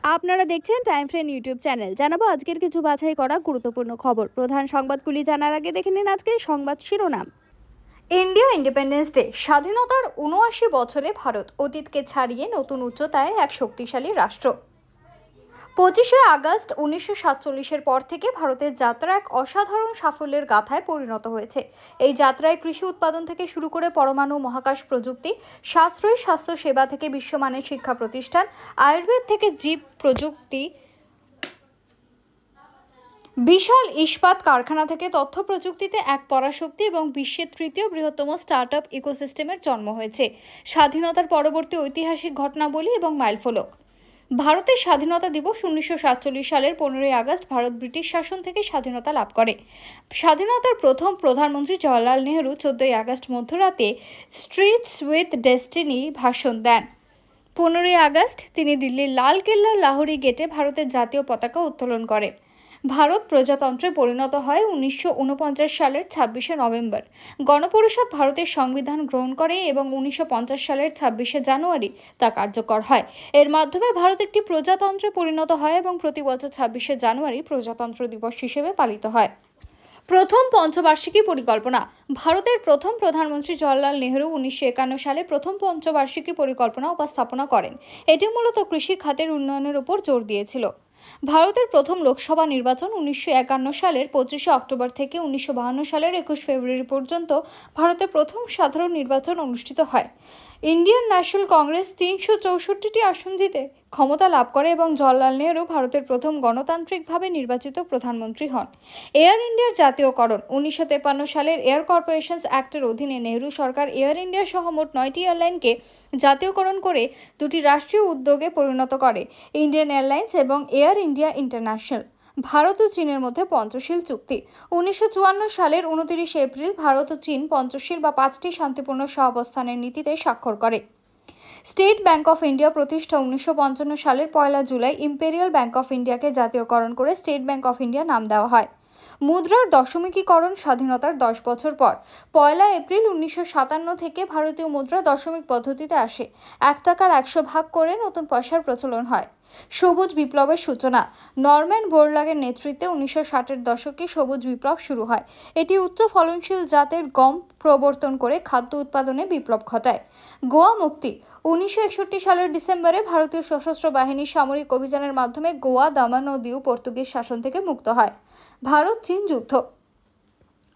আপনারা দেখছেন time friend YouTube channel. জানাবো আজকের কিছু বাছাই করা গুরুত্বপূর্ণ খবর। প্রধান সংবাদগুলি জানার আগে দেখে নিন আজকের সংবাদ শিরোনাম। India independence day. স্বাধীনতার ৭৯ বছরে ভারত অতীতকে ছাড়িয়ে নতুন উচ্চতায় এক শক্তিশালী রাষ্ট্র। ২৫শে আগস্ট ১৯৪৭-এর পর থেকে ভারতের যাত্রা এক অসাধারণ সাফল্যের গাথায় পরিণত হয়েছে। এই যাত্রায় কৃষি উৎপাদন থেকে শুরু করে পরমাণু, মহাকাশ প্রযুক্তি, সাশ্রয়ী স্বাস্থ্য সেবা থেকে বিশ্বমানের শিক্ষা প্রতিষ্ঠান, আয়ুর্বেদ থেকে জীব প্রযুক্তি, বিশাল ইস্পাত কারখানা থেকে তথ্য প্রযুক্তিতে এক পরাশক্তি এবং বিশ্বের তৃতীয় বৃহত্তম স্টার্টআপ ইকোসিস্টেমের জন্ম হয়েছে। স্বাধীনতার পরবর্তী ঐতিহাসিক ঘটনাবলী এবং মাইলফলক। ভারতের স্বাধীনতা দিবস ১৯৪৭ সালের ১৫ই আগস্ট ভারত ব্রিটিশ শাসন থেকে স্বাধীনতা লাভ করে। স্বাধীনতার প্রথম প্রধানমন্ত্রী জওয়াহরলাল নেহরু ১৪ই আগস্ট মধ্যরাতে স্ট্রিটস উইথ ডেস্টিনি ভাষণ দেন। ১৫ই আগস্ট তিনি দিল্লির লালকেল্লার লাহোরি গেটে ভারতের জাতীয় পতাকা উত্তোলন করেন। ভারত প্রজাতন্ত্রে পরিণত হয় ১৯৪৯ সালের ২৬শে নভেম্বর। গণপরিষদ ভারতের সংবিধান গ্রহণ করে এবং ১৯৫০ সালের ২৬শে জানুয়ারি তা কার্যকর হয়। এর মাধ্যমে ভারত একটি প্রজাতন্ত্রে পরিণত হয় এবং প্রতি বছর ২৬শে জানুয়ারি প্রজাতন্ত্র দিবস হিসেবে পালিত হয়। প্রথম পঞ্চবার্ষিকী পরিকল্পনা। ভারতের প্রথম প্রধানমন্ত্রী জওয়াহরলাল নেহরু ১৯৫১ সালে প্রথম পঞ্চবার্ষিকী পরিকল্পনা উপস্থাপনা করেন। এটি মূলত কৃষি খাতের উন্নয়নের উপর জোর দিয়েছিল। ভারতের প্রথম লোকসভা নির্বাচন ১৯৫১ সালের ২৫শে অক্টোবর থেকে ১৯৫২ সালের ২১ ফেব্রুয়ারি পর্যন্ত ভারতে প্রথম সাধারণ নির্বাচন অনুষ্ঠিত হয়। ইন্ডিয়ান ন্যাশনাল কংগ্রেস ৩৬৪টি আসন জিতে ক্ষমতা লাভ করে এবং জওয়াহরলাল নেহরু ভারতের প্রথম গণতান্ত্রিকভাবে নির্বাচিত প্রধানমন্ত্রী হন। এয়ার ইন্ডিয়ার জাতীয়করণ। ১৯৫৩ সালের এয়ার কর্পোরেশনস অ্যাক্টের অধীনে নেহরু সরকার এয়ার ইন্ডিয়া সহ মোট ৯টি এয়ারলাইনকে জাতীয়করণ করে দুটি রাষ্ট্রীয় উদ্যোগে পরিণত করে, ইন্ডিয়ান এয়ারলাইন্স এবং এয়ার ইন্ডিয়া ইন্টারন্যাশনাল। ভারত ও চীনের মধ্যে পঞ্চশীল চুক্তি। ১৯৫৪ সালের ২৯ এপ্রিল ভারত ও চীন পঞ্চশীল বা ৫টি শান্তিপূর্ণ সহাবস্থানের নীতিতে স্বাক্ষর করে। স্টেট ব্যাংক অফ ইন্ডিয়া প্রতিষ্ঠা। ১৯৫৫ সালের ১ জুলাই ইম্পেরিয়াল ব্যাংক অফ ইন্ডিয়াকে জাতীয়করণ করে স্টেট ব্যাংক অফ ইন্ডিয়া নাম দেওয়া হয়। মুদ্রার দশমিকীকরণ। স্বাধীনতার ১০ বছর পর ১ এপ্রিল ১৯৫৭ থেকে ভারতীয় মুদ্রা দশমিক পদ্ধতিতে আসে। ১ টাকার ১০০ ভাগ করে নতুন পয়সার প্রচলন হয়। সবুজ বিপ্লবের সূচনা। নরম্যান বোরলাগের নেতৃত্বে ১৯৬০-এর দশকে সবুজ বিপ্লব শুরু হয়। এটি উচ্চ ফলনশীল জাতের গম প্রবর্তন করে খাদ্য উৎপাদনে বিপ্লব ঘটায়। গোয়া মুক্তি। ১৯৬১ সালের ডিসেম্বরে ভারতীয় সশস্ত্র বাহিনীর সামরিক অভিযানের মাধ্যমে গোয়া, দামান ও দিউ পর্তুগিজ শাসন থেকে মুক্ত হয়। ভারত চীন যুদ্ধ।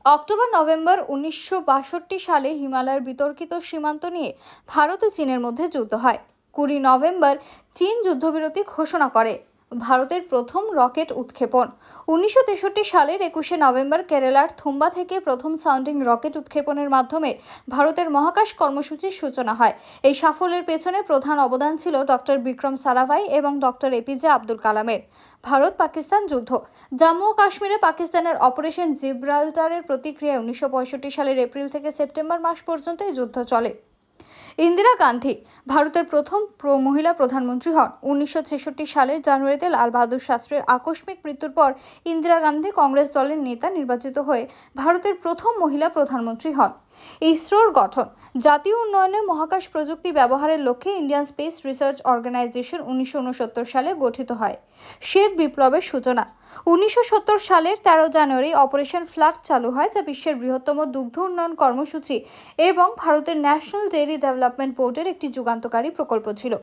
অক্টোবর-নভেম্বর ১৯৬২ সালে হিমালয়ের বিতর্কিত সীমান্ত নিয়ে ভারত ও চীনের মধ্যে যুদ্ধ হয়। ২০ নভেম্বর চীন যুদ্ধবিরতি ঘোষণা করে। ভারতের প্রথম রকেট উৎক্ষেপণ। ১৯৬৩ সালের ২১শে নভেম্বর কেরালার থুম্বা থেকে প্রথম সাউন্ডিং রকেট উৎক্ষেপণের মাধ্যমে ভারতের মহাকাশ কর্মসূচির সূচনা হয়। এই সাফল্যের পেছনে প্রধান অবদান ছিল ডক্টর বিক্রম সারাভাই এবং ডক্টর এপিজে আব্দুল কালামের। ভারত পাকিস্তান যুদ্ধ। জম্মু ও কাশ্মীরে পাকিস্তানের অপারেশন জিব্রাল্টারের প্রতিক্রিয়ায় ১৯৬৫ সালের এপ্রিল থেকে সেপ্টেম্বর মাস পর্যন্ত এই যুদ্ধ চলে। ইন্দিরা গান্ধী ভারতের প্রথম মহিলা প্রধানমন্ত্রী হন। ১৯৬৬ সালের জানুয়ারিতে লাল বাহাদুর শাস্ত্রীর আকস্মিক মৃত্যুর পর ইন্দিরা গান্ধী কংগ্রেস দলের নেতা নির্বাচিত হয়ে ভারতের প্রথম মহিলা প্রধানমন্ত্রী হন। ইসরোর গঠন। জাতীয় উন্নয়নে মহাকাশ প্রযুক্তি ব্যবহারের লক্ষ্যে ইন্ডিয়ান স্পেস রিসার্চ অর্গানাইজেশন ১৯৬৯ সালে গঠিত হয়। শ্বেত বিপ্লবের সূচনা। ১৯৭০ সালের ১৩ জানুয়ারি অপারেশন ফ্লাড চালু হয়, যা বিশ্বের বৃহত্তম দুগ্ধ উন্নয়ন কর্মসূচি এবং ভারতের ন্যাশনাল ডেয়ারি ডেভেলপমেন্ট বোর্ডের একটি যুগান্তকারী প্রকল্প ছিল।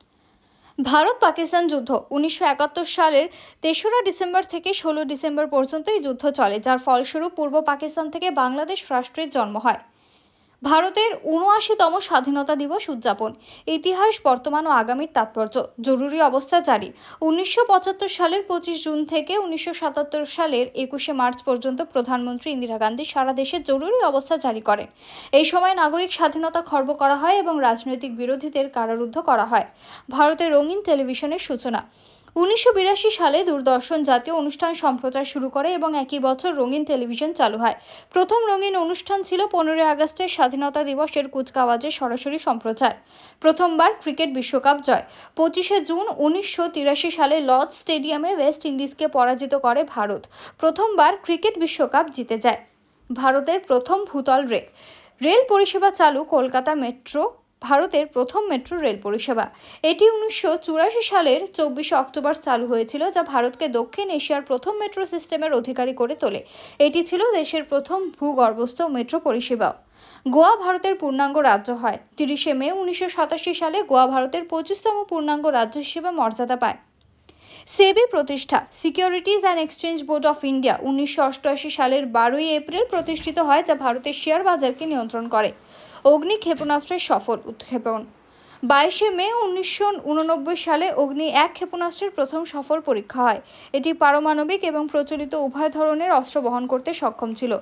ভারত পাকিস্তান যুদ্ধ। ১৯৭১ সালের ৩রা ডিসেম্বর থেকে ১৬ ডিসেম্বর পর্যন্ত এই যুদ্ধ চলে, যার ফলস্বরূপ পূর্ব পাকিস্তান থেকে বাংলাদেশ রাষ্ট্রের জন্ম হয়। ভারতের ৭৯তম স্বাধীনতা দিবস উদযাপন। ইতিহাস, বর্তমান ও আগামীর তাৎপর্য। জরুরি অবস্থা জারি। ১৯৭৫ সালের ২৫ জুন থেকে ১৯৭৭ সালের ২১শে মার্চ পর্যন্ত প্রধানমন্ত্রী ইন্দিরা গান্ধী সারা দেশে জরুরি অবস্থা জারি করেন। এই সময় নাগরিক স্বাধীনতা খর্ব করা হয় এবং রাজনৈতিক বিরোধীদের কারারুদ্ধ করা হয়। ভারতের রঙিন টেলিভিশনের সূচনা। ১৯৮২ সালে দূরদর্শন জাতীয় অনুষ্ঠান সম্প্রচার শুরু করে এবং একই বছর রঙিন টেলিভিশন চালু হয়। প্রথম রঙিন অনুষ্ঠান ছিল ১৫ আগস্টের স্বাধীনতা দিবসের কুচকাওয়াজের সরাসরি সম্প্রচার। প্রথমবার ক্রিকেট বিশ্বকাপ জয়। ২৫শে জুন ১৯৮৩ সালে লর্ডস স্টেডিয়ামে ওয়েস্ট ইন্ডিজকে পরাজিত করে ভারত। প্রথমবার ক্রিকেট বিশ্বকাপ জিতে যায়। ভারতের প্রথম ভূতল রেল পরিষেবা চালু। কলকাতা মেট্রো ভারতের প্রথম মেট্রো রেল পরিষেবা। এটি 1984 সালের 24 অক্টোবর চালু হয়েছিল, যা ভারতকে দক্ষিণ এশিয়ার প্রথম মেট্রো সিস্টেমের অধিকারী করে তোলে। এটি ছিল দেশের প্রথম ভূগর্ভস্থ মেট্রো পরিষেবা। গোয়া ভারতের পূর্ণাঙ্গ রাজ্য হয়। 30 মে 1987 সালে গোয়া ভারতের 25তম পূর্ণাঙ্গ রাজ্য হিসেবে মর্যাদা পায়। সেবি প্রতিষ্ঠা। Securities and exchange board of India 1988 সালের 12 এপ্রিল প্রতিষ্ঠিত হয়, যা ভারতের শেয়ার বাজারকে নিয়ন্ত্রণ করে। অগ্নি ক্ষেপণাস্ত্রের সফল উৎক্ষেপণ। 22 মে 1989 সালে অগ্নি-1 ক্ষেপণাস্ত্রের প্রথম সফল পরীক্ষা হয়। এটি পারমাণবিক এবং প্রচলিত উভয় ধরনের অস্ত্র বহন করতে সক্ষম ছিল।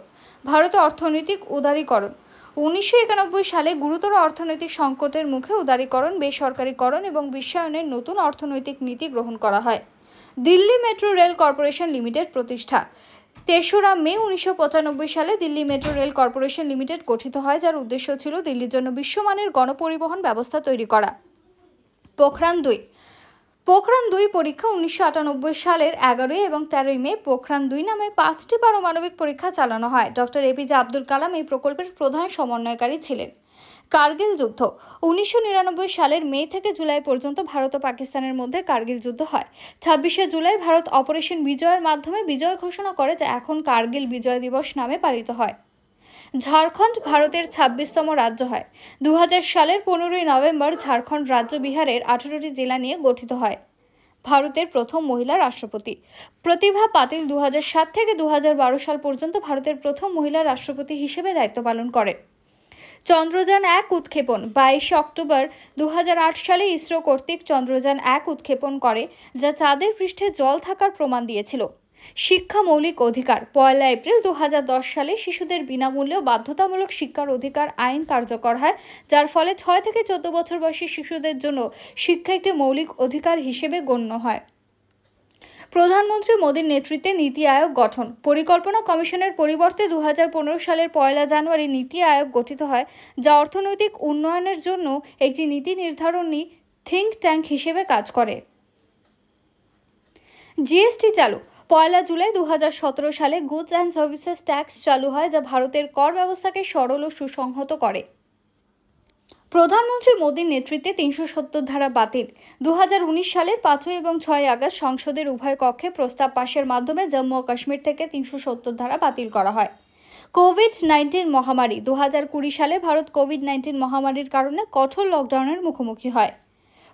ভারতে অর্থনৈতিক উদারীকরণ। 1991 সালে গুরুতর অর্থনৈতিক সংকটের মুখে উদারীকরণ, বেসরকারীকরণ এবং বিশ্বায়নের নতুন অর্থনৈতিক নীতি গ্রহণ করা হয়। Delhi metro rail corporation limited প্রতিষ্ঠা। 3রা মে 1995 সালে Delhi metro rail corporation limited গঠিত হয়, যার উদ্দেশ্য ছিল দিল্লির জন্য বিশ্বমানের গণপরিবহন ব্যবস্থা তৈরি করা। পোখরান-2 পরীক্ষা 1998 সালের 11 এবং 13 মে পোখরান-2 নামে 5টি পারমাণবিক পরীক্ষা চালানো হয়। ডক্টর এপিজে আব্দুল কালাম এই প্রকল্পের প্রধান সমন্বয়কারী ছিলেন। কার্গিল যুদ্ধ। 1999 সালের মে থেকে জুলাই পর্যন্ত ভারত ও পাকিস্তানের মধ্যে কার্গিল যুদ্ধ হয়। 26 জুলাই ভারত অপারেশন বিজয়ের মাধ্যমে বিজয় ঘোষণা করে, যা এখন কার্গিল বিজয় দিবস নামে পালিত হয়। ঝাড়খণ্ড ভারতের 26তম রাজ্য হয়। 2000 সালের 15 নভেম্বর ঝাড়খণ্ড রাজ্য বিহারের 18টি জেলা নিয়ে গঠিত হয়। ভারতের প্রথম মহিলা রাষ্ট্রপতি। প্রতিভা পাতিল 2007 থেকে 2012 সাল পর্যন্ত ভারতের প্রথম মহিলা রাষ্ট্রপতি হিসেবে দায়িত্ব পালন করেন। চন্দ্রযান-1 উৎক্ষেপণ। 22 অক্টোবর 2008 সালে ইসরো কর্তৃক চন্দ্রযান-1 উৎক্ষেপণ করে, যা চাঁদের পৃষ্ঠে জল থাকার প্রমাণ দিয়েছিল। শিক্ষা মৌলিক অধিকার। 1 এপ্রিল 2010 সালে শিশুদের বিনামূল্যে বাধ্যতামূলক শিক্ষার অধিকার আইন কার্যকর হয়, যার ফলে 6 থেকে 14 বছর বয়সী শিশুদের জন্য শিক্ষা একটি মৌলিক অধিকার হিসেবে গণ্য হয়। প্রধানমন্ত্রী মোদীর নেতৃত্বে নীতি আয়োগ গঠন। পরিকল্পনা কমিশনের পরিবর্তে 2015 সালের 1 জানুয়ারি নীতি আয়োগ গঠিত হয়, যা অর্থনৈতিক উন্নয়নের জন্য একটি নীতি নির্ধারণী থিঙ্ক ট্যাঙ্ক হিসেবে কাজ করে। জিএসটি চালু। 1 জুলাই 2017 সালে গুডস অ্যান্ড সার্ভিসেস ট্যাক্স চালু হয়, যা ভারতের কর ব্যবস্থাকে সরল ও সুসংহত করে। প্রধানমন্ত্রী মোদীর নেতৃত্বে 370 ধারা বাতিল। 2019 সালের 5 এবং 6 আগস্ট সংসদের উভয় কক্ষে প্রস্তাব পাশের মাধ্যমে জম্মু ও কাশ্মীর থেকে 370 ধারা বাতিল করা হয়। কোভিড-19 মহামারী। 2020 সালে ভারত কোভিড-19 মহামারীর কারণে কঠোর লকডাউনের মুখোমুখি হয়।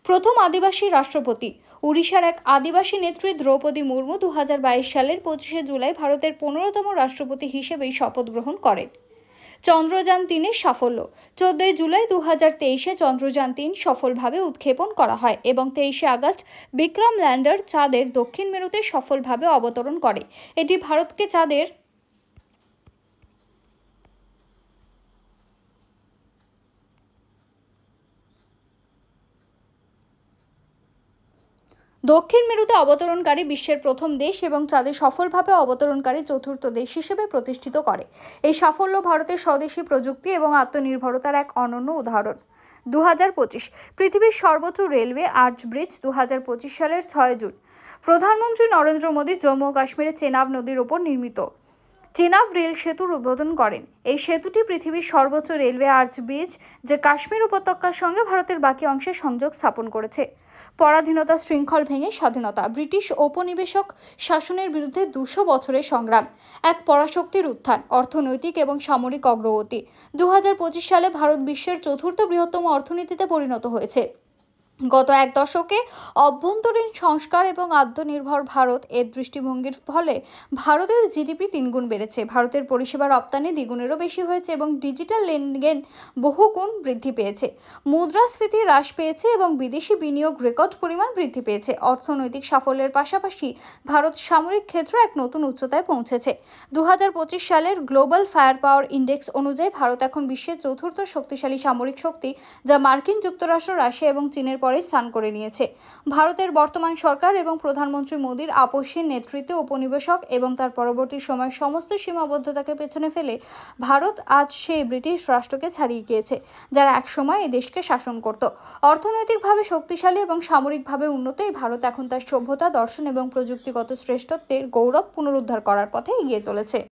প্রথম আদিবাসী রাষ্ট্রপতি। উড়িষ্যার এক আদিবাসী নেত্রী দ্রৌপদী মুর্মু 2022 সালের 25 জুলাই ভারতের 15তম রাষ্ট্রপতি হিসেবেই শপথ গ্রহণ করেন। চন্দ্রযান-3 সাফল্য। 14 জুলাই 2023-এ চন্দ্রযান-3 সফলভাবে উৎক্ষেপণ করা হয় এবং 23 আগস্ট বিক্রম ল্যান্ডার চাঁদের দক্ষিণ মেরুতে সফলভাবে অবতরণ করে। এটি ভারতকে চাঁদের দক্ষিণ মেরুতে অবতরণকারী বিশ্বের প্রথম দেশ এবং চাঁদে সফলভাবে অবতরণকারী চতুর্থ দেশ হিসেবে প্রতিষ্ঠিত করে। এই সাফল্য ভারতের স্বদেশী প্রযুক্তি এবং আত্মনির্ভরতার এক অনন্য উদাহরণ। 2025 পৃথিবীর সর্বোচ্চ রেলওয়ে আর্চ ব্রিজ। 2025 সালের 6 জুন প্রধানমন্ত্রী নরেন্দ্র মোদী জম্মু ও কাশ্মীরের চেনাব নদীর ওপর নির্মিত চেনাব রেল সেতুর উদ্বোধন করেন। এই সেতুটি পৃথিবীর সর্বোচ্চ রেলওয়ে আর্চ ব্রিজ, যা কাশ্মীর উপত্যকার সঙ্গে ভারতের বাকি অংশে সংযোগ স্থাপন করেছে। পরাধীনতা শৃঙ্খল ভেঙে স্বাধীনতা। ব্রিটিশ ঔপনিবেশিক শাসনের বিরুদ্ধে 200 বছরের সংগ্রাম। এক পরাশক্তির উত্থান। অর্থনৈতিক এবং সামরিক অগ্রগতি। 2025 সালে ভারত বিশ্বের চতুর্থ বৃহত্তম অর্থনীতিতে পরিণত হয়েছে। গত এক দশকে অভ্যন্তরীণ সংস্কার এবং আত্মনির্ভর ভারত এর দৃষ্টিভঙ্গির ফলে ভারতের জিডিপি 3 গুণ বেড়েছে। ভারতের পরিষেবা রপ্তানি দ্বিগুণেরও বেশি হয়েছে এবং ডিজিটাল লেনদেন বহুগুণ বৃদ্ধি পেয়েছে। মুদ্রাস্ফীতি হ্রাস পেয়েছে এবং বিদেশি বিনিয়োগ রেকর্ড পরিমাণ বৃদ্ধি পেয়েছে। অর্থনৈতিক সাফল্যের পাশাপাশি ভারত সামরিক ক্ষেত্রে এক নতুন উচ্চতায় পৌঁছেছে। 2025 সালের গ্লোবাল ফায়ার পাওয়ার ইন্ডেক্স অনুযায়ী ভারত এখন বিশ্বের চতুর্থ শক্তিশালী সামরিক শক্তি, যা মার্কিন যুক্তরাষ্ট্র, রাশিয়া এবং চীনের পরে স্থান করে নিয়েছে। ভারতের বর্তমান সরকার এবং প্রধানমন্ত্রী মোদীর আপসহীন নেতৃত্বে উপনিবেশক এবং তার পরবর্তী সময়ের সমস্ত সীমাবদ্ধতাকে পেছনে ফেলে ভারত আজ সেই ব্রিটিশ রাষ্ট্রকে ছাড়িয়ে গিয়েছে, যারা একসময় এই দেশকে শাসন করত। অর্থনৈতিকভাবে শক্তিশালী এবং সামরিকভাবে উন্নত এই ভারত এখন তার সভ্যতা, দর্শন এবং প্রযুক্তিগত শ্রেষ্ঠত্বের গৌরব পুনরুদ্ধার করার পথে এগিয়ে চলেছে।